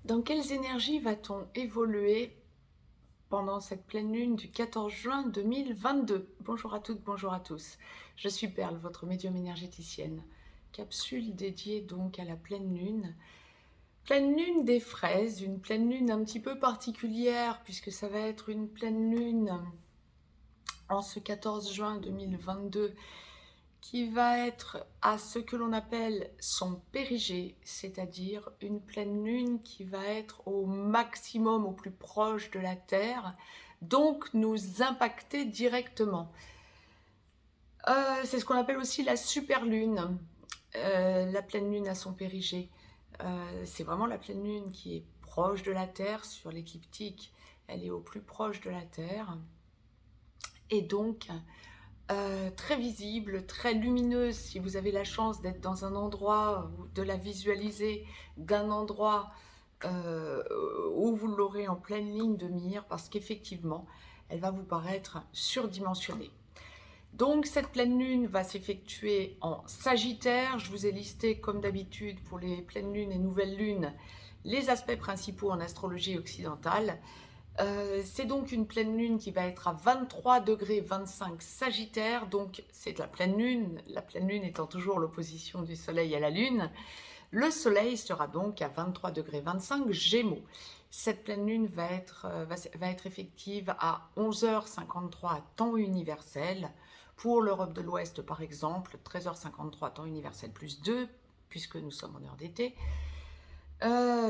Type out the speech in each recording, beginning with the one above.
Dans quelles énergies va-t-on évoluer pendant cette pleine lune du 14 juin 2022? Bonjour à toutes, bonjour à tous. Je suis Perle, votre médium énergéticienne. Capsule dédiée donc à la pleine lune. Pleine lune des fraises, une pleine lune un petit peu particulière puisque ça va être une pleine lune en ce 14 juin 2022 qui va être à ce que l'on appelle son périgée, c'est-à-dire une pleine lune qui va être au maximum, au plus proche de la Terre, donc nous impacter directement. C'est ce qu'on appelle aussi la superlune, la pleine lune à son périgée. C'est vraiment la pleine lune qui est proche de la Terre sur l'écliptique, elle est au plus proche de la Terre, et donc très visible, très lumineuse. Si vous avez la chance d'être dans un endroit, de la visualiser d'un endroit euh, où vous l'aurez en pleine ligne de mire, parce qu'effectivement, elle va vous paraître surdimensionnée. Donc cette pleine lune va s'effectuer en Sagittaire. Je vous ai listé comme d'habitude pour les pleines lunes et nouvelles lunes les aspects principaux en astrologie occidentale. C'est donc une pleine lune qui va être à 23 degrés 25 Sagittaire, donc c'est la pleine lune étant toujours l'opposition du soleil à la lune. Le soleil sera donc à 23 degrés 25 Gémeaux. Cette pleine lune va être effective à 11h53 temps universel. Pour l'Europe de l'Ouest par exemple, 13h53 temps universel plus 2, puisque nous sommes en heure d'été.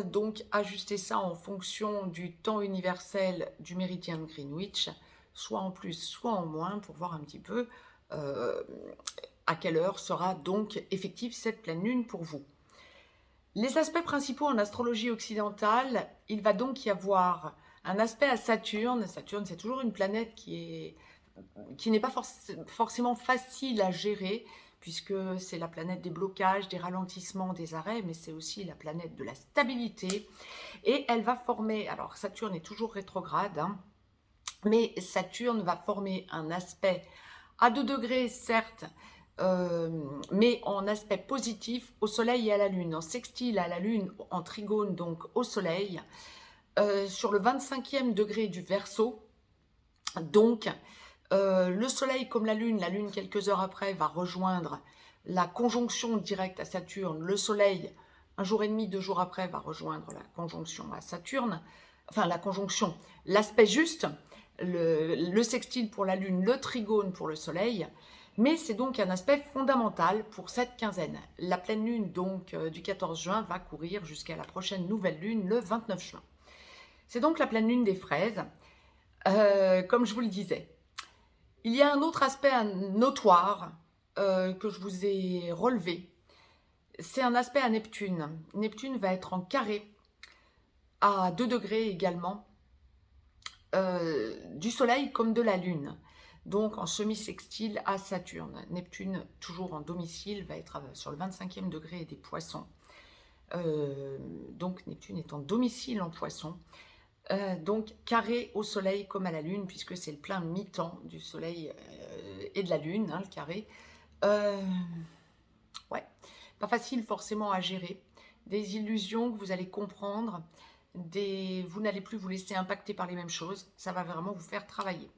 Donc ajuster ça en fonction du temps universel du méridien de Greenwich, soit en plus, soit en moins, pour voir un petit peu euh, à quelle heure sera donc effective cette pleine lune pour vous. Les aspects principaux en astrologie occidentale, il va donc y avoir un aspect à Saturne. Saturne, c'est toujours une planète qui n'est pas forcément facile à gérer, puisque c'est la planète des blocages, des ralentissements, des arrêts, mais c'est aussi la planète de la stabilité. Et elle va former, alors Saturne est toujours rétrograde, hein, mais Saturne va former un aspect à 2 degrés, certes, mais en aspect positif au Soleil et à la Lune, en sextile à la Lune, en trigone donc au Soleil, sur le 25e degré du Verseau. Donc, le Soleil comme la Lune quelques heures après va rejoindre la conjonction directe à Saturne. Le Soleil, un jour et demi, 2 jours après, va rejoindre la conjonction à Saturne. Enfin, la conjonction, l'aspect juste, le sextile pour la Lune, le trigone pour le Soleil. Mais c'est donc un aspect fondamental pour cette quinzaine. La pleine lune donc du 14 juin va courir jusqu'à la prochaine nouvelle lune le 29 juin. C'est donc la pleine lune des fraises, comme je vous le disais. Il y a un autre aspect notoire que je vous ai relevé. C'est un aspect à Neptune. Neptune va être en carré à 2 degrés également du Soleil comme de la Lune. Donc en semi-sextile à Saturne. Neptune, toujours en domicile, va être sur le 25e degré des Poissons. Donc Neptune est en domicile en Poissons. Donc carré au Soleil comme à la Lune, puisque c'est le plein mi-temps du Soleil et de la Lune, hein, le carré. Ouais, pas facile forcément à gérer. Des illusions que vous allez comprendre, vous n'allez plus vous laisser impacter par les mêmes choses, ça va vraiment vous faire travailler.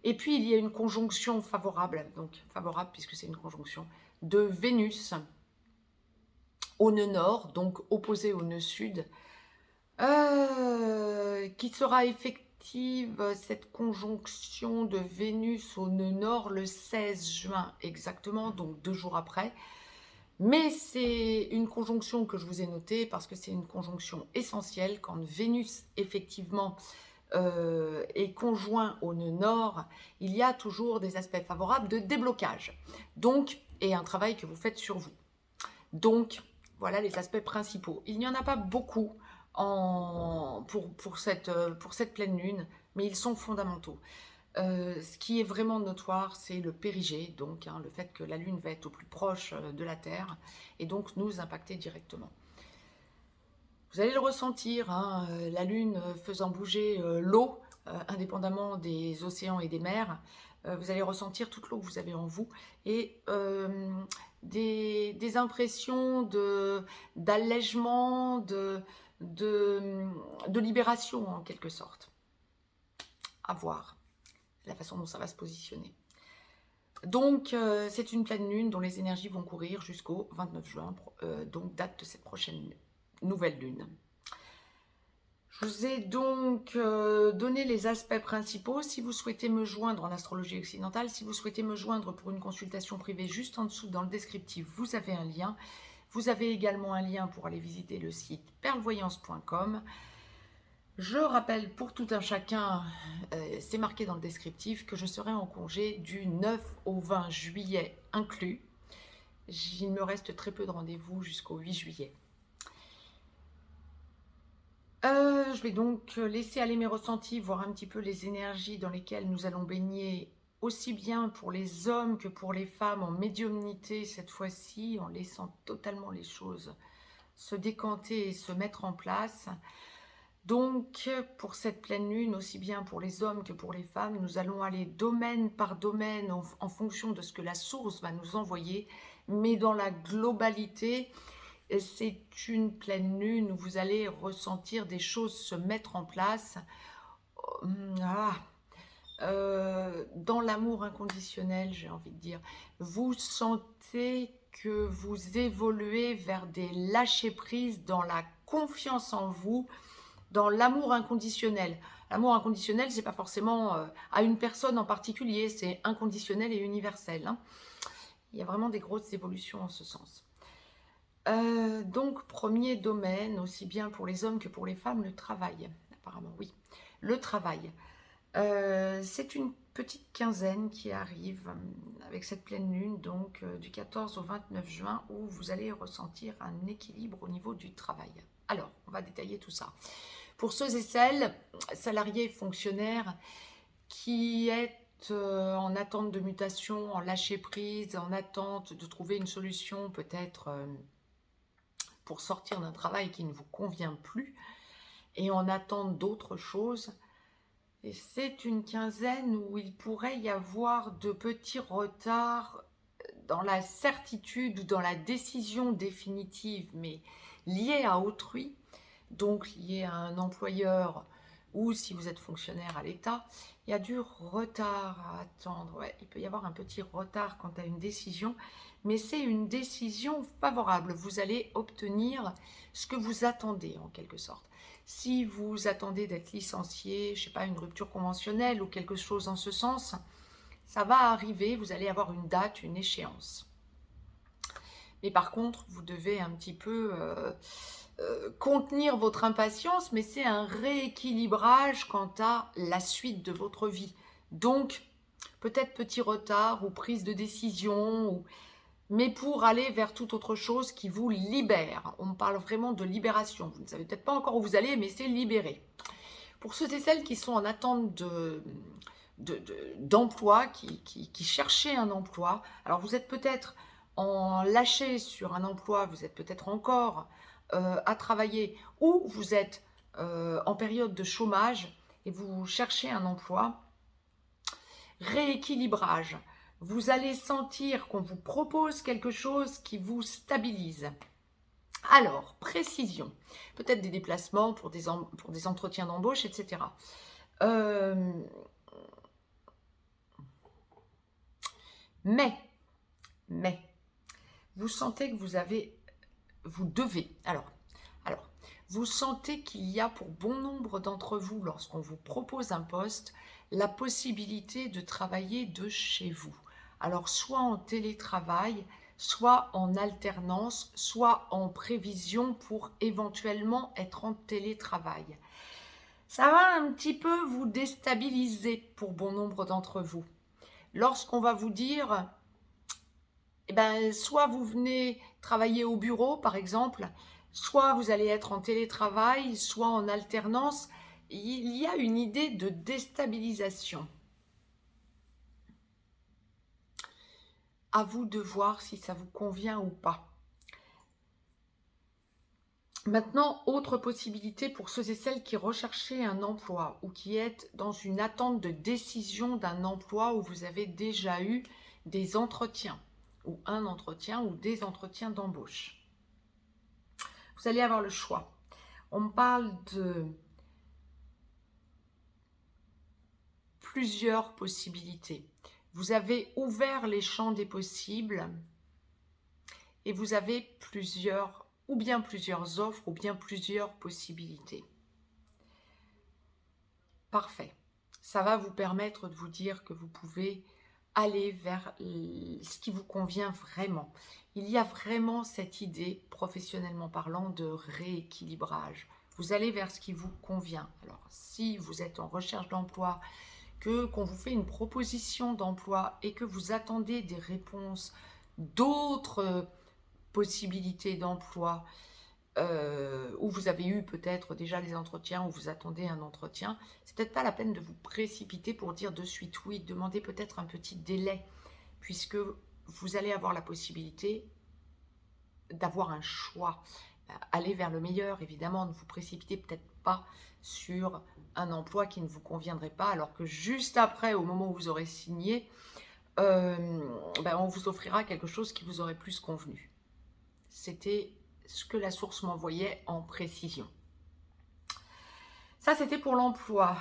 Et puis il y a une conjonction favorable, donc favorable puisque c'est une conjonction, de Vénus au nœud nord, donc opposé au nœud sud, qui sera effective, cette conjonction de Vénus au nœud nord le 16 juin exactement, donc 2 jours après. Mais c'est une conjonction que je vous ai notée parce que c'est une conjonction essentielle quand Vénus effectivement est conjoint au nœud nord, il y a toujours des aspects favorables de déblocage. Donc, et un travail que vous faites sur vous. Donc, voilà les aspects principaux. Il n'y en a pas beaucoup pour cette pleine lune, mais ils sont fondamentaux. Ce qui est vraiment notoire, c'est le périgée, donc hein, le fait que la Lune va être au plus proche de la Terre et donc nous impacter directement. Vous allez le ressentir, hein, la Lune faisant bouger l'eau, indépendamment des océans et des mers, vous allez ressentir toute l'eau que vous avez en vous et des impressions d'allègement, de libération en quelque sorte. À voir la façon dont ça va se positionner. Donc, c'est une pleine lune dont les énergies vont courir jusqu'au 29 juin, donc date de cette prochaine nouvelle lune. Je vous ai donc donné les aspects principaux. Si vous souhaitez me joindre en astrologie occidentale, si vous souhaitez me joindre pour une consultation privée, juste en dessous dans le descriptif, vous avez un lien. Vous avez également un lien pour aller visiter le site perlevoyance.com. Je rappelle pour tout un chacun, c'est marqué dans le descriptif, que je serai en congé du 9 au 20 juillet inclus. Il me reste très peu de rendez-vous jusqu'au 8 juillet. Je vais donc laisser aller mes ressentis, voir un petit peu les énergies dans lesquelles nous allons baigner, aussi bien pour les hommes que pour les femmes, en médiumnité cette fois-ci, en laissant totalement les choses se décanter et se mettre en place. Donc, pour cette pleine lune, aussi bien pour les hommes que pour les femmes, nous allons aller domaine par domaine en fonction de ce que la source va nous envoyer, mais dans la globalité, c'est une pleine lune où vous allez ressentir des choses se mettre en place. Dans l'amour inconditionnel, j'ai envie de dire. Vous sentez que vous évoluez vers des lâcher-prise dans la confiance en vous, dans l'amour inconditionnel. L'amour inconditionnel, c'est pas forcément à une personne en particulier, c'est inconditionnel et universel. Hein. Il y a vraiment des grosses évolutions en ce sens. Donc, premier domaine, aussi bien pour les hommes que pour les femmes, le travail. Apparemment, oui. Le travail. C'est une petite quinzaine qui arrive avec cette pleine lune, donc du 14 au 29 juin, où vous allez ressentir un équilibre au niveau du travail. Alors, on va détailler tout ça. Pour ceux et celles, salariés, fonctionnaires, qui êtes en attente de mutation, en lâcher prise, en attente de trouver une solution peut-être pour sortir d'un travail qui ne vous convient plus, et en attente d'autres choses, et c'est une quinzaine où il pourrait y avoir de petits retards dans la certitude ou dans la décision définitive, mais liée à autrui, donc liée à un employeur ou si vous êtes fonctionnaire à l'État, il y a du retard à attendre. Ouais, il peut y avoir un petit retard quant à une décision, mais c'est une décision favorable. Vous allez obtenir ce que vous attendez en quelque sorte. Si vous attendez d'être licencié, je ne sais pas, une rupture conventionnelle ou quelque chose en ce sens, ça va arriver, vous allez avoir une date, une échéance. Mais par contre, vous devez un petit peu contenir votre impatience, mais c'est un rééquilibrage quant à la suite de votre vie. Donc, peut-être petit retard ou prise de décision, mais pour aller vers toute autre chose qui vous libère. On parle vraiment de libération. Vous ne savez peut-être pas encore où vous allez, mais c'est libéré. Pour ceux et celles qui sont en attente d'emploi, qui cherchaient un emploi, alors vous êtes peut-être en lâché sur un emploi, vous êtes peut-être encore à travailler, ou vous êtes en période de chômage et vous cherchez un emploi, rééquilibrage. Vous allez sentir qu'on vous propose quelque chose qui vous stabilise. Alors, précision, peut-être des déplacements pour des entretiens d'embauche, etc. Mais, vous sentez que vous devez, vous sentez qu'il y a pour bon nombre d'entre vous, lorsqu'on vous propose un poste, la possibilité de travailler de chez vous. Alors, soit en télétravail, soit en alternance, soit en prévision pour éventuellement être en télétravail. Ça va un petit peu vous déstabiliser pour bon nombre d'entre vous. Lorsqu'on va vous dire, soit vous venez travailler au bureau, par exemple, soit vous allez être en télétravail, soit en alternance, il y a une idée de déstabilisation. À vous de voir si ça vous convient ou pas. Maintenant, autre possibilité pour ceux et celles qui recherchaient un emploi ou qui êtes dans une attente de décision d'un emploi où vous avez déjà eu des entretiens, ou un entretien ou des entretiens d'embauche. Vous allez avoir le choix On me parle de plusieurs possibilités. Vous avez ouvert les champs des possibles et vous avez plusieurs, ou bien plusieurs offres, ou bien plusieurs possibilités. Parfait. Ça va vous permettre de vous dire que vous pouvez aller vers ce qui vous convient vraiment. Il y a vraiment cette idée, professionnellement parlant, de rééquilibrage. Vous allez vers ce qui vous convient. Alors, si vous êtes en recherche d'emploi, qu'on vous fait une proposition d'emploi et que vous attendez des réponses d'autres possibilités d'emploi, où vous avez eu peut-être déjà des entretiens, où vous attendez un entretien, c'est peut-être pas la peine de vous précipiter pour dire de suite oui. Demandez peut-être un petit délai, puisque vous allez avoir la possibilité d'avoir un choix. Aller vers le meilleur, évidemment, ne vous précipitez peut-être pas sur un emploi qui ne vous conviendrait pas, alors que juste après, au moment où vous aurez signé, on vous offrira quelque chose qui vous aurait plus convenu. C'était ce que la source m'envoyait en précision. Ça, c'était pour l'emploi.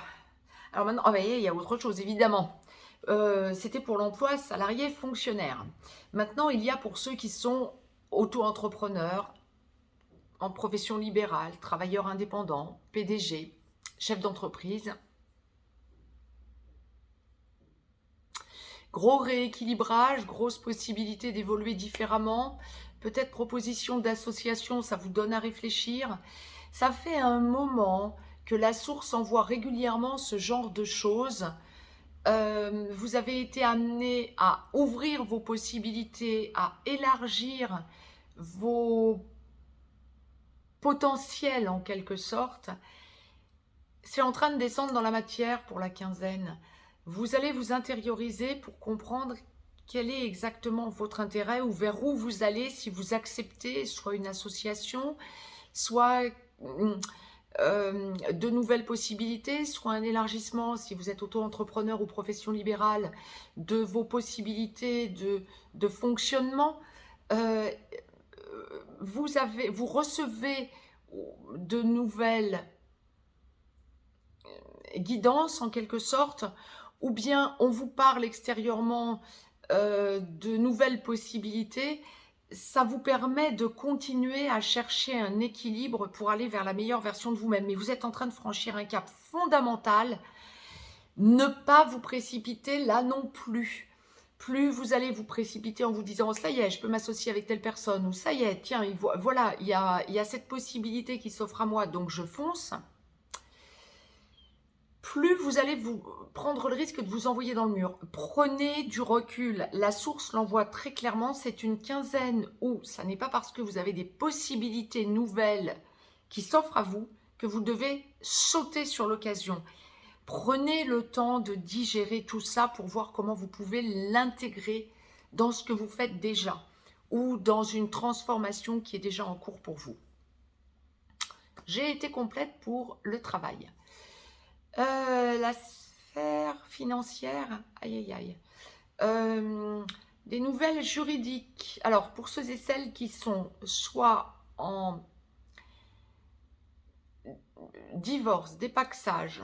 Alors maintenant, il y a autre chose, évidemment. C'était pour l'emploi salarié fonctionnaire. Maintenant, il y a pour ceux qui sont auto-entrepreneurs, en profession libérale, travailleurs indépendants, PDG, chef d'entreprise. Gros rééquilibrage, grosse possibilité d'évoluer différemment. Peut-être proposition d'association, ça vous donne à réfléchir. Ça fait un moment que la source envoie régulièrement ce genre de choses. Vous avez été amené à ouvrir vos possibilités, à élargir vos potentiels en quelque sorte. C'est en train de descendre dans la matière pour la quinzaine. Vous allez vous intérioriser pour comprendre quel est exactement votre intérêt ou vers où vous allez si vous acceptez soit une association, soit de nouvelles possibilités, soit un élargissement, si vous êtes auto-entrepreneur ou profession libérale, de vos possibilités de fonctionnement. Vous recevez de nouvelles guidances en quelque sorte, ou bien on vous parle extérieurement de nouvelles possibilités. Ça vous permet de continuer à chercher un équilibre pour aller vers la meilleure version de vous-même. Mais vous êtes en train de franchir un cap fondamental. Ne pas vous précipiter là non plus. Plus vous allez vous précipiter en vous disant « ça y est, je peux m'associer avec telle personne » ou « ça y est, tiens, voilà, il y a cette possibilité qui s'offre à moi, donc je fonce », plus vous allez vous prendre le risque de vous envoyer dans le mur. Prenez du recul. La source l'envoie très clairement. C'est une quinzaine où ça n'est pas parce que vous avez des possibilités nouvelles qui s'offrent à vous que vous devez sauter sur l'occasion. Prenez le temps de digérer tout ça pour voir comment vous pouvez l'intégrer dans ce que vous faites déjà ou dans une transformation qui est déjà en cours pour vous. J'ai été complète pour le travail. La sphère financière, aïe aïe aïe. Des nouvelles juridiques. Alors, pour ceux et celles qui sont soit en divorce, dépaxage,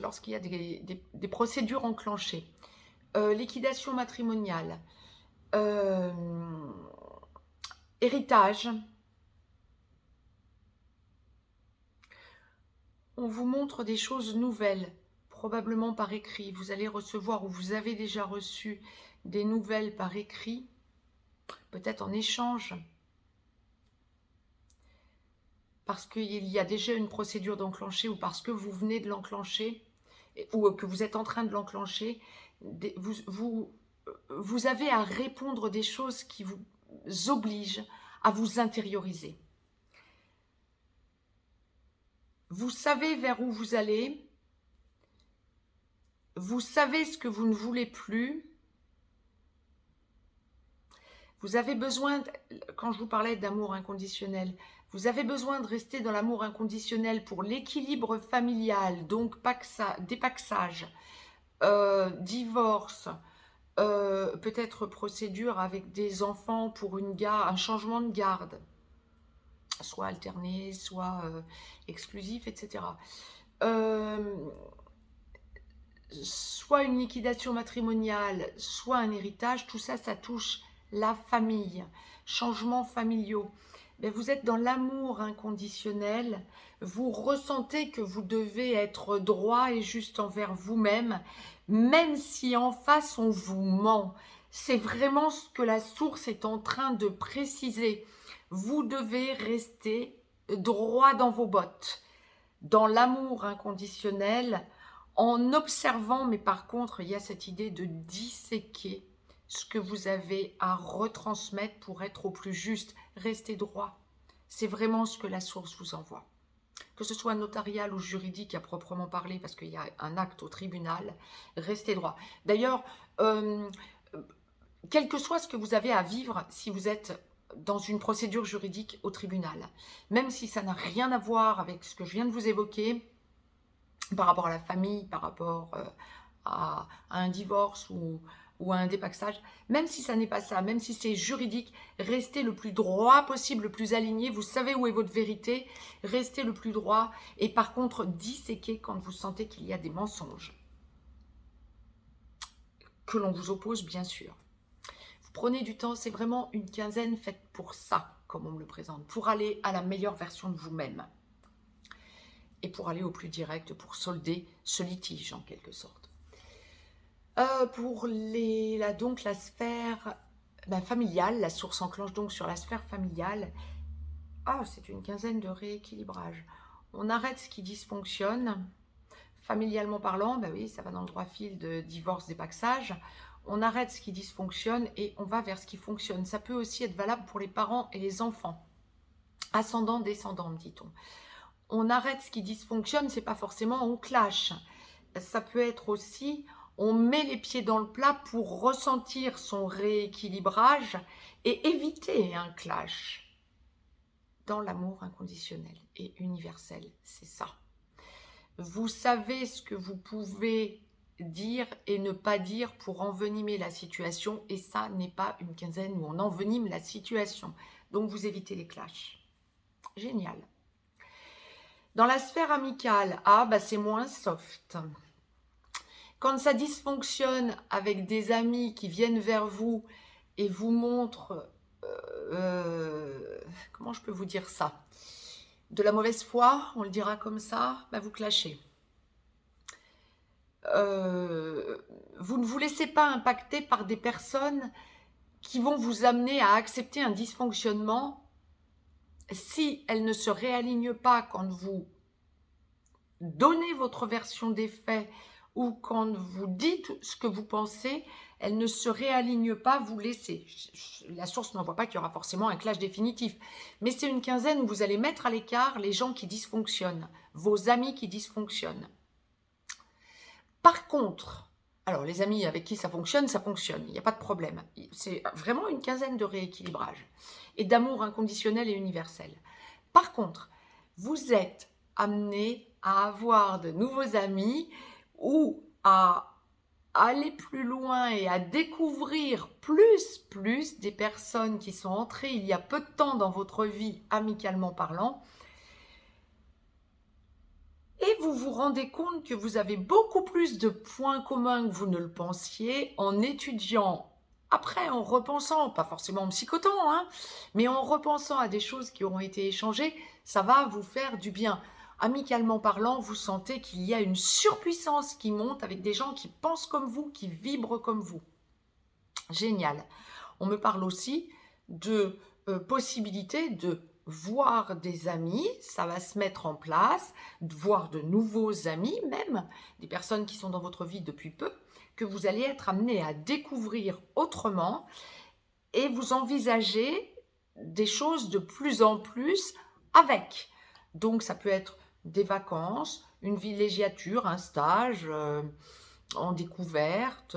lorsqu'il y a des procédures enclenchées, liquidation matrimoniale, héritage, on vous montre des choses nouvelles, probablement par écrit. Vous allez recevoir ou vous avez déjà reçu des nouvelles par écrit, peut-être en échange, parce qu'il y a déjà une procédure d'enclencher ou parce que vous venez de l'enclencher ou que vous êtes en train de l'enclencher. Vous avez à répondre des choses qui vous obligent à vous intérioriser. Vous savez vers où vous allez, vous savez ce que vous ne voulez plus. Vous avez besoin, quand je vous parlais d'amour inconditionnel, vous avez besoin de rester dans l'amour inconditionnel pour l'équilibre familial, donc dépaxage, divorce, peut-être procédure avec des enfants pour un changement de garde. soit alterné, soit exclusif, etc. Euh, soit une liquidation matrimoniale, soit un héritage, tout ça, ça touche la famille, changements familiaux. Mais vous êtes dans l'amour inconditionnel, vous ressentez que vous devez être droit et juste envers vous-même, même si en face on vous ment. C'est vraiment ce que la source est en train de préciser. Vous devez rester droit dans vos bottes, dans l'amour inconditionnel, en observant, mais par contre, il y a cette idée de disséquer ce que vous avez à retransmettre pour être au plus juste. Restez droit. C'est vraiment ce que la source vous envoie. Que ce soit notarial ou juridique à proprement parler, parce qu'il y a un acte au tribunal, restez droit. D'ailleurs, quel que soit ce que vous avez à vivre, si vous êtes dans une procédure juridique au tribunal, même si ça n'a rien à voir avec ce que je viens de vous évoquer, par rapport à la famille, par rapport à un divorce ou à un dépaxage, même si ça n'est pas ça, même si c'est juridique, restez le plus droit possible, le plus aligné, vous savez où est votre vérité, restez le plus droit, et par contre, disséquez quand vous sentez qu'il y a des mensonges, que l'on vous oppose bien sûr. Vous prenez du temps, c'est vraiment une quinzaine faite pour ça, comme on me le présente, pour aller à la meilleure version de vous-même. Et pour aller au plus direct, pour solder ce litige en quelque sorte. Pour la sphère familiale, la source enclenche donc sur la sphère familiale. Ah, c'est une quinzaine de rééquilibrage. On arrête ce qui dysfonctionne, familialement parlant, oui, ça va dans le droit fil de divorce, dépaxage. On arrête ce qui dysfonctionne et on va vers ce qui fonctionne. Ça peut aussi être valable pour les parents et les enfants. Ascendant, descendant, dit-on. On arrête ce qui dysfonctionne, c'est pas forcément on clash. Ça peut être aussi on met les pieds dans le plat pour ressentir son rééquilibrage et éviter un clash. Dans l'amour inconditionnel et universel, c'est ça. Vous savez ce que vous pouvez dire et ne pas dire pour envenimer la situation, et ça n'est pas une quinzaine où on envenime la situation. Donc vous évitez les clashs. Génial. Dans la sphère amicale, c'est moins soft. Quand ça dysfonctionne avec des amis qui viennent vers vous et vous montrent, comment je peux vous dire ça, de la mauvaise foi, on le dira comme ça, vous clashez. Vous ne vous laissez pas impacter par des personnes qui vont vous amener à accepter un dysfonctionnement si elles ne se réalignent pas quand vous donnez votre version des faits ou quand vous dites ce que vous pensez, elles ne se réalignent pas, vous laissez. La source n'envoie pas qu'il y aura forcément un clash définitif, mais c'est une quinzaine où vous allez mettre à l'écart les gens qui dysfonctionnent, vos amis qui dysfonctionnent. Par contre, alors les amis avec qui ça fonctionne, il n'y a pas de problème. C'est vraiment une quinzaine de rééquilibrage et d'amour inconditionnel et universel. Par contre, vous êtes amené à avoir de nouveaux amis ou à aller plus loin et à découvrir plus des personnes qui sont entrées il y a peu de temps dans votre vie, amicalement parlant. Et vous vous rendez compte que vous avez beaucoup plus de points communs que vous ne le pensiez en étudiant, après en repensant, pas forcément en psychotant, mais en repensant à des choses qui auront été échangées, ça va vous faire du bien. Amicalement parlant, vous sentez qu'il y a une surpuissance qui monte avec des gens qui pensent comme vous, qui vibrent comme vous. Génial. On me parle aussi de possibilité de voir des amis, ça va se mettre en place, de voir de nouveaux amis même, des personnes qui sont dans votre vie depuis peu, que vous allez être amené à découvrir autrement et vous envisagez des choses de plus en plus avec. Donc ça peut être des vacances, une villégiature, un stage en découverte,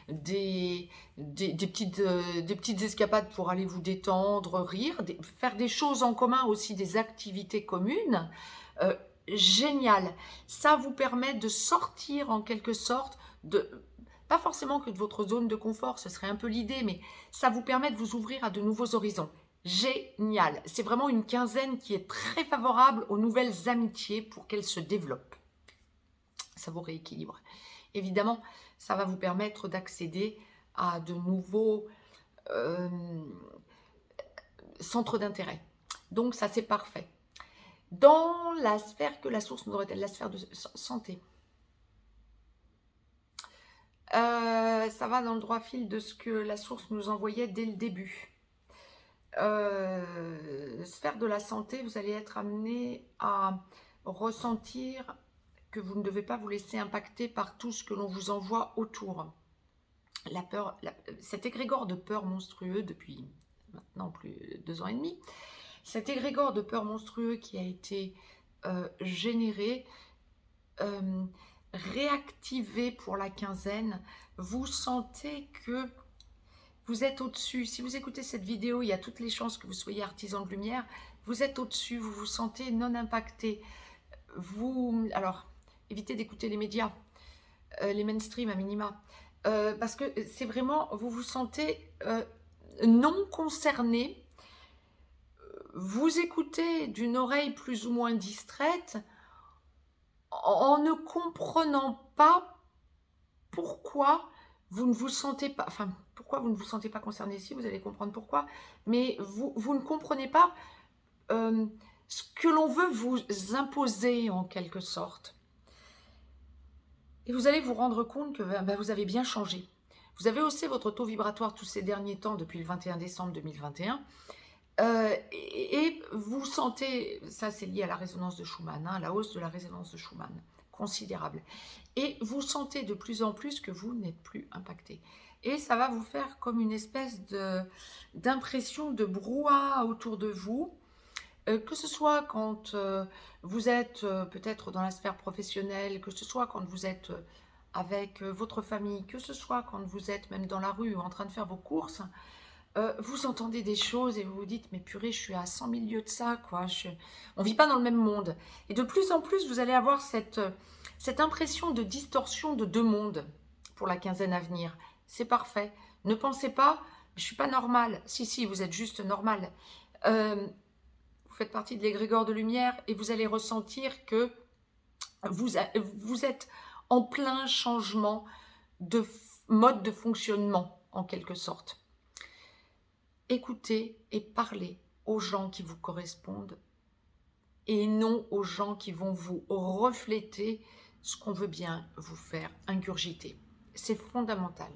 des petites escapades pour aller vous détendre, rire, faire des choses en commun aussi, des activités communes. Génial. Ça vous permet de sortir en quelque sorte pas forcément que de votre zone de confort, ce serait un peu l'idée, mais ça vous permet de vous ouvrir à de nouveaux horizons. Génial. C'est vraiment une quinzaine qui est très favorable aux nouvelles amitiés pour qu'elles se développent. Ça vous rééquilibre. Évidemment, ça va vous permettre d'accéder à de nouveaux centres d'intérêt. Donc ça, c'est parfait. Dans la sphère que la source nous aurait-elle, la sphère de santé, ça va dans le droit fil de ce que la source nous envoyait dès le début. Sphère de la santé, vous allez être amené à ressentir que vous ne devez pas vous laisser impacter par tout ce que l'on vous envoie autour. La peur, cet égrégore de peur monstrueux depuis maintenant plus de 2 ans et demi, cet égrégore de peur monstrueux qui a été généré, réactivé pour la quinzaine, vous sentez que vous êtes au-dessus. Si vous écoutez cette vidéo, il y a toutes les chances que vous soyez artisan de lumière. Vous êtes au-dessus, vous vous sentez non impacté. Alors, évitez d'écouter les médias, les mainstream à minima, parce que c'est vraiment, vous vous sentez non concerné. Vous écoutez d'une oreille plus ou moins distraite, en ne comprenant pas pourquoi vous ne vous sentez pas, pourquoi vous ne vous sentez pas concerné. Si, vous allez comprendre pourquoi, mais vous ne comprenez pas ce que l'on veut vous imposer en quelque sorte. Et vous allez vous rendre compte que vous avez bien changé. Vous avez haussé votre taux vibratoire tous ces derniers temps depuis le 21 décembre 2021. Et vous sentez, ça c'est lié à la résonance de Schumann, à la hausse de la résonance de Schumann, considérable. Et vous sentez de plus en plus que vous n'êtes plus impacté. Et ça va vous faire comme une espèce d'impression de brouhaha autour de vous, que ce soit quand vous êtes peut-être dans la sphère professionnelle, que ce soit quand vous êtes avec votre famille, que ce soit quand vous êtes même dans la rue ou en train de faire vos courses. Vous entendez des choses et vous vous dites, mais purée, je suis à 100 000 lieues de ça, quoi. On ne vit pas dans le même monde. Et de plus en plus, vous allez avoir cette impression de distorsion de 2 mondes pour la quinzaine à venir. C'est parfait. Ne pensez pas, je ne suis pas normale. Si, vous êtes juste normal. Vous faites partie de l'égrégore de lumière et vous allez ressentir que vous êtes en plein changement de mode de fonctionnement, en quelque sorte. Écoutez et parlez aux gens qui vous correspondent et non aux gens qui vont vous refléter ce qu'on veut bien vous faire ingurgiter. C'est fondamental.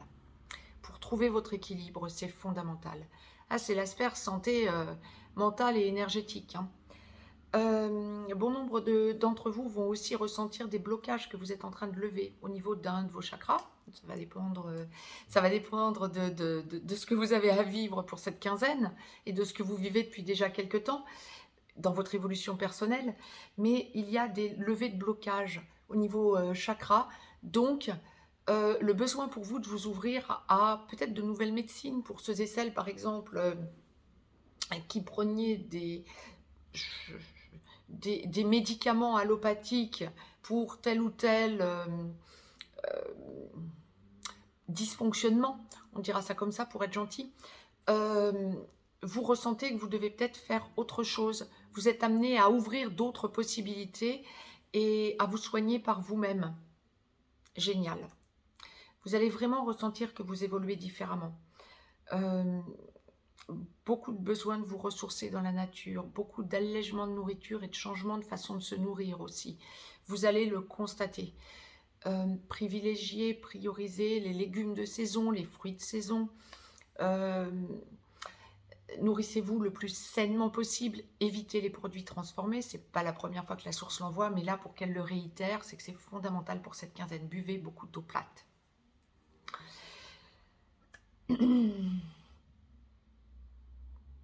Pour trouver votre équilibre, c'est fondamental. Ah, c'est la sphère santé mentale et énergétique. Bon nombre d'entre vous vont aussi ressentir des blocages que vous êtes en train de lever au niveau d'un de vos chakras. Ça va dépendre de ce que vous avez à vivre pour cette quinzaine et de ce que vous vivez depuis déjà quelques temps dans votre évolution personnelle. Mais il y a des levées de blocage au niveau chakra. Donc, le besoin pour vous de vous ouvrir à peut-être de nouvelles médecines pour ceux et celles, par exemple, qui preniez des médicaments allopathiques pour tel ou tel dysfonctionnement, on dira ça comme ça pour être gentil, vous ressentez que vous devez peut-être faire autre chose. Vous êtes amené à ouvrir d'autres possibilités et à vous soigner par vous-même. Génial. Vous allez vraiment ressentir que vous évoluez différemment. Beaucoup de besoin de vous ressourcer dans la nature, beaucoup d'allègement de nourriture et de changement de façon de se nourrir aussi. Vous allez le constater. Privilégier, prioriser les légumes de saison, les fruits de saison. Nourrissez-vous le plus sainement possible. Évitez les produits transformés. C'est pas la première fois que la source l'envoie, mais là, pour qu'elle le réitère, c'est que c'est fondamental pour cette quinzaine. Buvez beaucoup d'eau plate.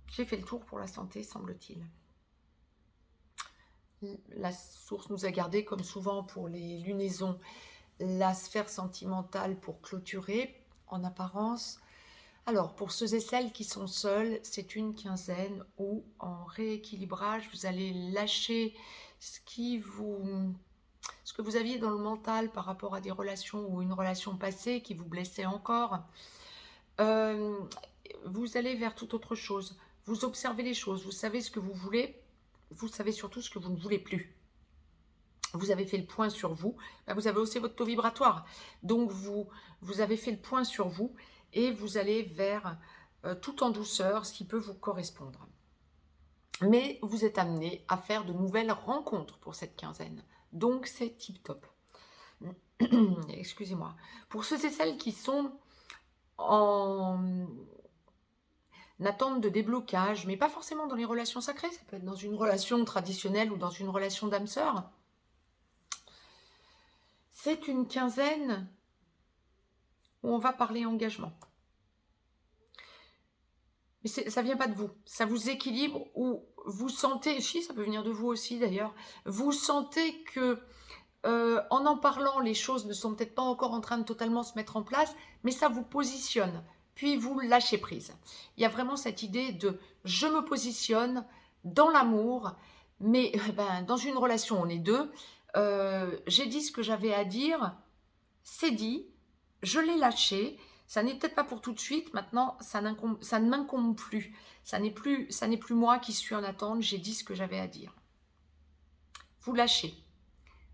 J'ai fait le tour pour la santé, semble-t-il. La source nous a gardé, comme souvent pour les lunaisons, la sphère sentimentale pour clôturer, en apparence. Alors, pour ceux et celles qui sont seuls, c'est une quinzaine où, en rééquilibrage, vous allez lâcher ce que vous aviez dans le mental par rapport à des relations ou une relation passée qui vous blessait encore. Vous allez vers toute autre chose. vous observez les choses, vous savez ce que vous voulez, vous savez surtout ce que vous ne voulez plus. Vous avez fait le point sur vous, vous avez aussi votre taux vibratoire. Donc, vous avez fait le point sur vous et vous allez vers tout en douceur, ce qui peut vous correspondre. Mais vous êtes amené à faire de nouvelles rencontres pour cette quinzaine. Donc, c'est tip top. Excusez-moi. Pour ceux et celles qui sont en attente de déblocage, mais pas forcément dans les relations sacrées, ça peut être dans une relation traditionnelle ou dans une relation d'âme sœur. C'est une quinzaine où on va parler engagement. Mais ça ne vient pas de vous, ça vous équilibre ou vous sentez, si ça peut venir de vous aussi d'ailleurs, vous sentez que en parlant, les choses ne sont peut-être pas encore en train de totalement se mettre en place, mais ça vous positionne, puis vous lâchez prise. Il y a vraiment cette idée de je me positionne dans l'amour, mais dans une relation, on est deux, j'ai dit ce que j'avais à dire, c'est dit, je l'ai lâché, ça n'est peut-être pas pour tout de suite, maintenant ça ne m'incombe plus. Ça n'est plus moi qui suis en attente, j'ai dit ce que j'avais à dire. Vous lâchez.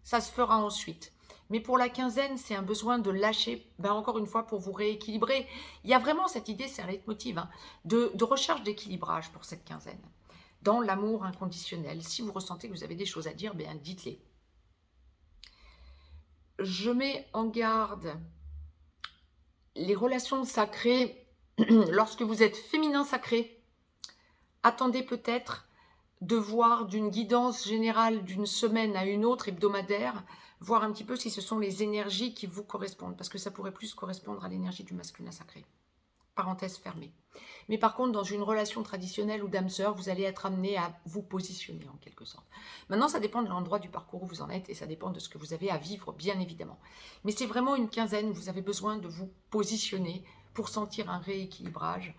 Ça se fera ensuite. Mais pour la quinzaine, c'est un besoin de lâcher, encore une fois, pour vous rééquilibrer. Il y a vraiment cette idée, c'est un leitmotiv, de recherche d'équilibrage pour cette quinzaine. Dans l'amour inconditionnel, si vous ressentez que vous avez des choses à dire, dites-les. Je mets en garde les relations sacrées. Lorsque vous êtes féminin sacré, attendez peut-être de voir d'une guidance générale d'une semaine à une autre, hebdomadaire, voir un petit peu si ce sont les énergies qui vous correspondent, parce que ça pourrait plus correspondre à l'énergie du masculin sacré. Parenthèse fermée. Mais par contre, dans une relation traditionnelle ou d'âme sœur, vous allez être amené à vous positionner en quelque sorte. Maintenant, ça dépend de l'endroit du parcours où vous en êtes et ça dépend de ce que vous avez à vivre, bien évidemment. Mais c'est vraiment une quinzaine où vous avez besoin de vous positionner pour sentir un rééquilibrage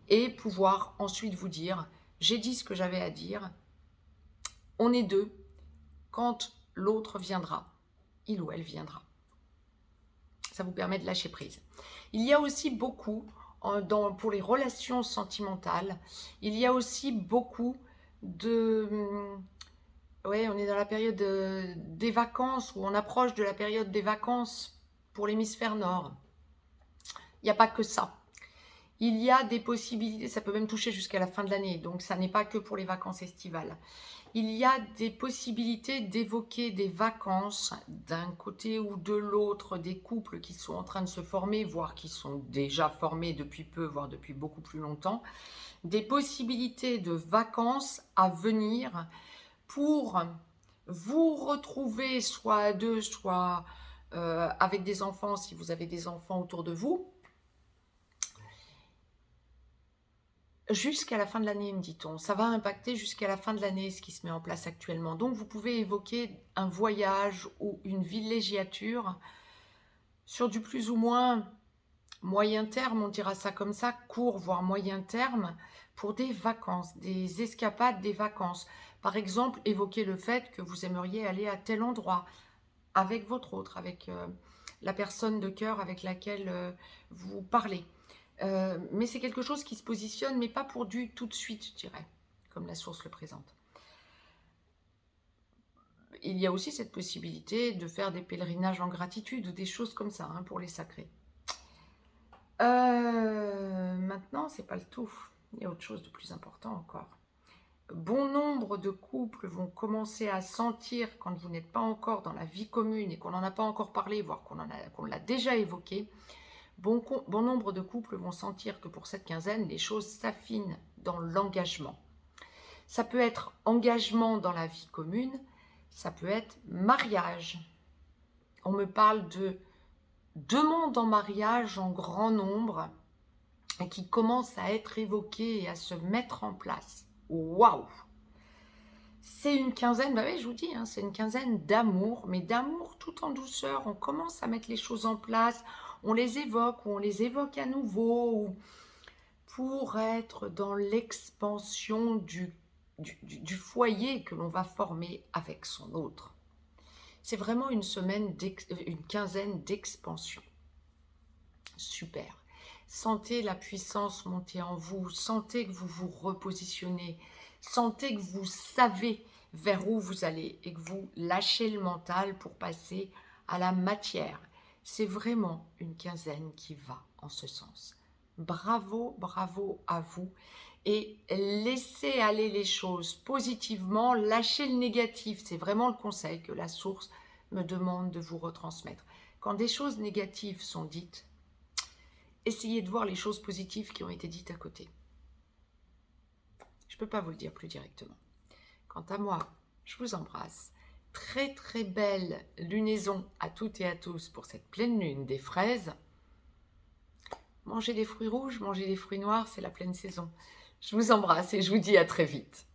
et pouvoir ensuite vous dire « j'ai dit ce que j'avais à dire, on est deux, quand l'autre viendra, il ou elle viendra ». Ça vous permet de lâcher prise. Il y a aussi beaucoup, pour les relations sentimentales, il y a aussi beaucoup de... Ouais, on est dans la période des vacances, ou on approche de la période des vacances pour l'hémisphère nord. Il n'y a pas que ça. Il y a des possibilités, ça peut même toucher jusqu'à la fin de l'année, donc ça n'est pas que pour les vacances estivales. Il y a des possibilités d'évoquer des vacances d'un côté ou de l'autre, des couples qui sont en train de se former, voire qui sont déjà formés depuis peu, voire depuis beaucoup plus longtemps. Des possibilités de vacances à venir pour vous retrouver soit à deux, soit avec des enfants si vous avez des enfants autour de vous. Jusqu'à la fin de l'année, me dit-on. Ça va impacter jusqu'à la fin de l'année ce qui se met en place actuellement. Donc, vous pouvez évoquer un voyage ou une villégiature sur du plus ou moins moyen terme, on dira ça comme ça, court, voire moyen terme, pour des vacances, des escapades, des vacances. Par exemple, évoquer le fait que vous aimeriez aller à tel endroit avec votre autre, avec la personne de cœur avec laquelle vous parlez. Mais c'est quelque chose qui se positionne, mais pas pour du tout de suite, je dirais, comme la source le présente. Il y a aussi cette possibilité de faire des pèlerinages en gratitude ou des choses comme ça pour les sacrés. Maintenant, c'est pas le tout. Il y a autre chose de plus important encore. Bon nombre de couples vont commencer à sentir, quand vous n'êtes pas encore dans la vie commune et qu'on n'en a pas encore parlé, voire qu'on l'a déjà évoqué, bon nombre de couples vont sentir que pour cette quinzaine, les choses s'affinent dans l'engagement. Ça peut être engagement dans la vie commune, ça peut être mariage. On me parle de demandes en mariage en grand nombre et qui commencent à être évoquées et à se mettre en place. Waouh! C'est une quinzaine, oui, je vous dis, c'est une quinzaine d'amour, mais d'amour tout en douceur. On commence à mettre les choses en place, on les évoque ou on les évoque à nouveau pour être dans l'expansion du foyer que l'on va former avec son autre. C'est vraiment une quinzaine d'expansion. Super. Sentez la puissance monter en vous, sentez que vous vous repositionnez, sentez que vous savez vers où vous allez et que vous lâchez le mental pour passer à la matière. C'est vraiment une quinzaine qui va en ce sens. Bravo, bravo à vous et laissez aller les choses positivement, lâchez le négatif. C'est vraiment le conseil que la source me demande de vous retransmettre. Quand des choses négatives sont dites, essayez de voir les choses positives qui ont été dites à côté. Je ne peux pas vous le dire plus directement. Quant à moi, je vous embrasse. Très très belle lunaison à toutes et à tous pour cette pleine lune des fraises. Mangez des fruits rouges, mangez des fruits noirs, c'est la pleine saison. Je vous embrasse et je vous dis à très vite.